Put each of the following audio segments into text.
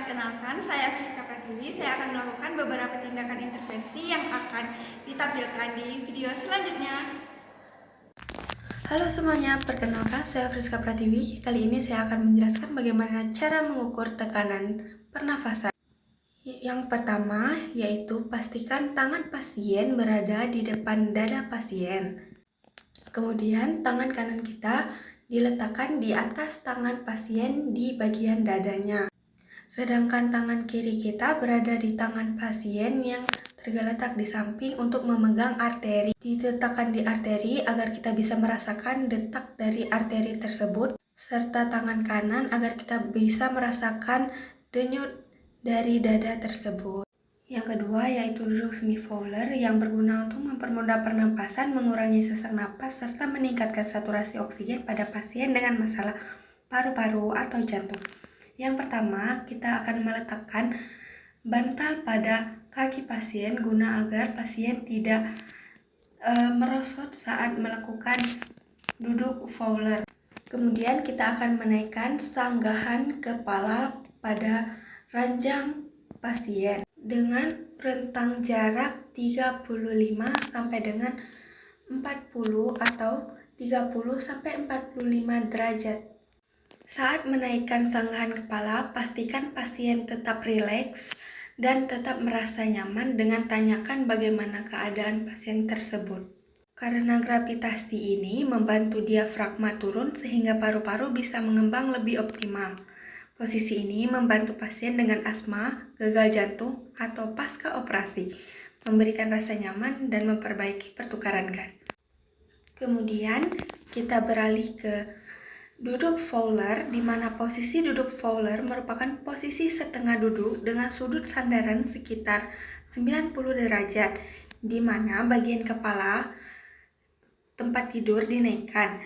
Perkenalkan, saya Friska Pratiwi. Saya akan melakukan beberapa tindakan intervensi yang akan ditampilkan di video selanjutnya. Halo semuanya, perkenalkan saya Friska Pratiwi. Kali ini saya akan menjelaskan bagaimana cara mengukur tekanan pernafasan. Yang pertama yaitu pastikan tangan pasien berada di depan dada pasien. Kemudian tangan kanan kita diletakkan di atas tangan pasien di bagian dadanya. Sedangkan tangan kiri kita berada di tangan pasien yang tergeletak di samping untuk memegang arteri. Diletakkan di arteri agar kita bisa merasakan detak dari arteri tersebut, serta tangan kanan agar kita bisa merasakan denyut dari dada tersebut. Yang kedua yaitu duduk semi Fowler yang berguna untuk mempermudah pernapasan, mengurangi sesak napas, serta meningkatkan saturasi oksigen pada pasien dengan masalah paru-paru atau jantung. Yang pertama, kita akan meletakkan bantal pada kaki pasien guna agar pasien tidak merosot saat melakukan duduk Fowler. Kemudian kita akan menaikkan sanggahan kepala pada ranjang pasien dengan rentang jarak 35 sampai dengan 40 atau 30 sampai 45 derajat. Saat menaikkan sanggahan kepala, pastikan pasien tetap rileks dan tetap merasa nyaman dengan tanyakan bagaimana keadaan pasien tersebut. Karena gravitasi ini membantu diafragma turun sehingga paru-paru bisa mengembang lebih optimal. Posisi ini membantu pasien dengan asma, gagal jantung, atau pasca operasi, memberikan rasa nyaman dan memperbaiki pertukaran gas. Kemudian kita beralih ke duduk Fowler, di mana posisi duduk Fowler merupakan posisi setengah duduk dengan sudut sandaran sekitar 90 derajat, di mana bagian kepala tempat tidur dinaikkan.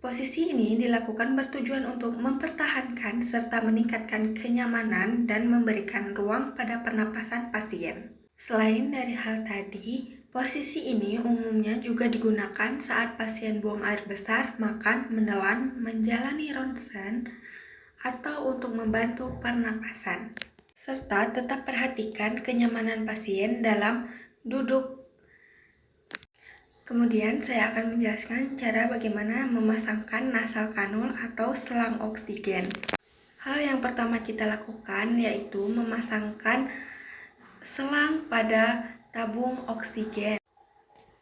Posisi ini dilakukan bertujuan untuk mempertahankan serta meningkatkan kenyamanan dan memberikan ruang pada pernapasan pasien. Selain dari hal tadi, posisi ini umumnya juga digunakan saat pasien buang air besar, makan, menelan, menjalani ronsen, atau untuk membantu pernapasan. Serta tetap perhatikan kenyamanan pasien dalam duduk. Kemudian saya akan menjelaskan cara bagaimana memasangkan nasal kanul atau selang oksigen. Hal yang pertama kita lakukan yaitu memasangkan selang pada tabung oksigen.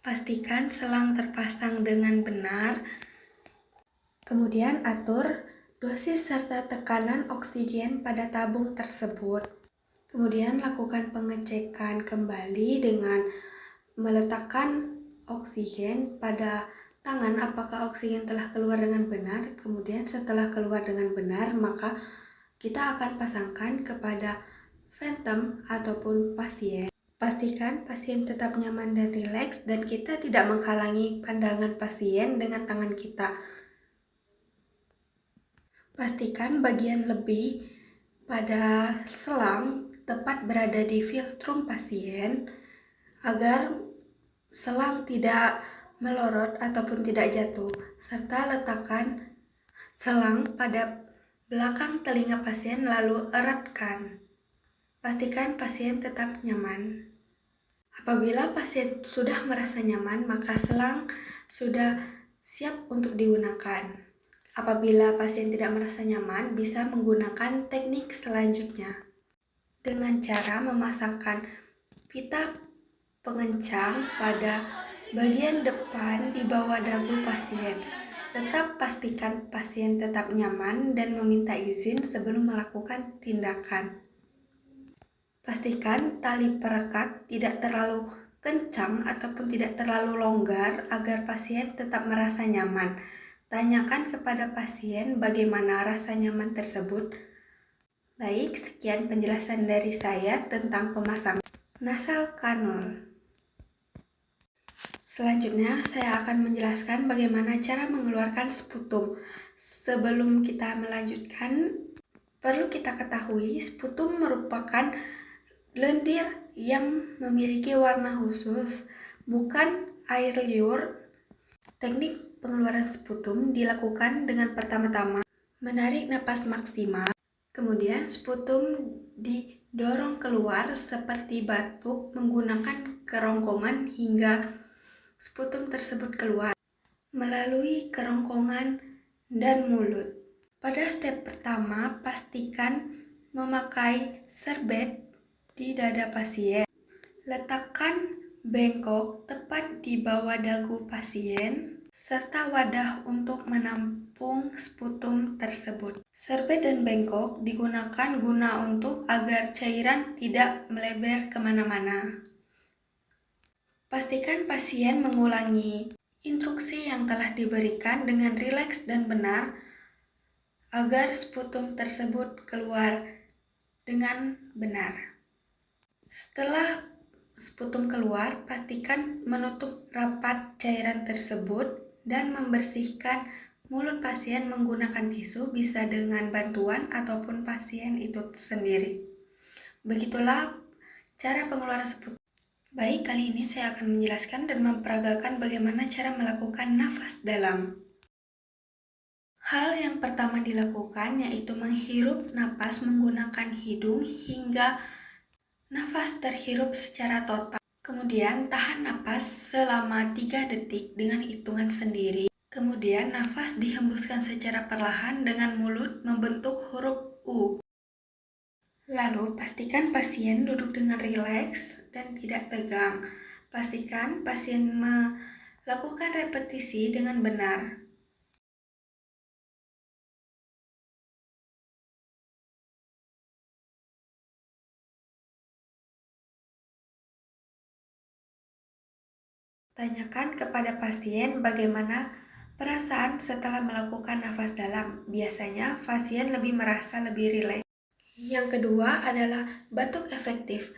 Pastikan selang terpasang dengan benar. Kemudian atur dosis serta tekanan oksigen pada tabung tersebut. Kemudian lakukan pengecekan kembali dengan meletakkan oksigen pada tangan apakah oksigen telah keluar dengan benar. Kemudian setelah keluar dengan benar, maka kita akan pasangkan kepada phantom ataupun pasien. Pastikan pasien tetap nyaman dan rileks dan kita tidak menghalangi pandangan pasien dengan tangan kita. Pastikan bagian lebih pada selang tepat berada di filtrum pasien agar selang tidak melorot ataupun tidak jatuh, serta letakkan selang pada belakang telinga pasien lalu eratkan. Pastikan pasien tetap nyaman. Apabila pasien sudah merasa nyaman, maka selang sudah siap untuk digunakan. Apabila pasien tidak merasa nyaman, bisa menggunakan teknik selanjutnya dengan cara memasangkan pita pengencang pada bagian depan di bawah dagu pasien. Tetap pastikan pasien tetap nyaman dan meminta izin sebelum melakukan tindakan. Pastikan tali perekat tidak terlalu kencang ataupun tidak terlalu longgar agar pasien tetap merasa nyaman. Tanyakan kepada pasien bagaimana rasa nyaman tersebut. Baik, sekian penjelasan dari saya tentang pemasangan nasal kanul. Selanjutnya, saya akan menjelaskan bagaimana cara mengeluarkan sputum. Sebelum kita melanjutkan, perlu kita ketahui sputum merupakan lendir yang memiliki warna khusus, bukan air liur. Teknik pengeluaran sputum dilakukan dengan pertama-tama menarik napas maksimal, kemudian sputum didorong keluar seperti batuk menggunakan kerongkongan hingga sputum tersebut keluar melalui kerongkongan dan mulut. Pada step pertama, pastikan memakai serbet di dada pasien. Letakkan bengkok tepat di bawah dagu pasien, serta wadah untuk menampung sputum tersebut. Serbet dan bengkok digunakan guna untuk agar cairan tidak melebar kemana-mana. Pastikan pasien mengulangi instruksi yang telah diberikan dengan rileks dan benar agar sputum tersebut keluar dengan benar. Setelah sputum keluar, pastikan menutup rapat cairan tersebut dan membersihkan mulut pasien menggunakan tisu, bisa dengan bantuan ataupun pasien itu sendiri. Begitulah cara pengeluaran sputum. Baik, kali ini saya akan menjelaskan dan memperagakan bagaimana cara melakukan nafas dalam. Hal yang pertama dilakukan yaitu menghirup napas menggunakan hidung hingga nafas terhirup secara total. Kemudian tahan napas selama 3 detik dengan hitungan sendiri. Kemudian nafas dihembuskan secara perlahan dengan mulut membentuk huruf U. Lalu pastikan pasien duduk dengan rileks dan tidak tegang. Pastikan pasien melakukan repetisi dengan benar. Tanyakan kepada pasien bagaimana perasaan setelah melakukan nafas dalam. Biasanya pasien merasa lebih rileks. Yang kedua adalah batuk efektif.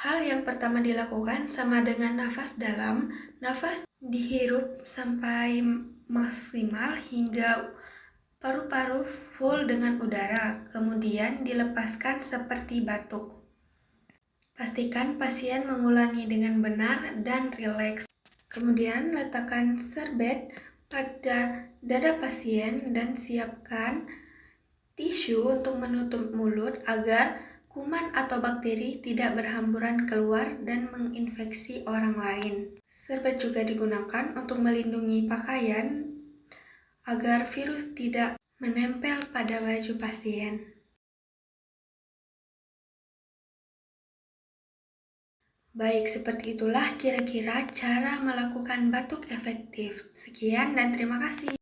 Hal yang pertama dilakukan sama dengan nafas dalam. Nafas dihirup sampai maksimal hingga paru-paru full dengan udara, kemudian dilepaskan seperti batuk. Pastikan pasien mengulangi dengan benar dan rileks. Kemudian letakkan serbet pada dada pasien dan siapkan tisu untuk menutup mulut agar kuman atau bakteri tidak berhamburan keluar dan menginfeksi orang lain. Serbet juga digunakan untuk melindungi pakaian agar virus tidak menempel pada baju pasien. Baik, seperti itulah kira-kira cara melakukan batuk efektif. Sekian dan terima kasih.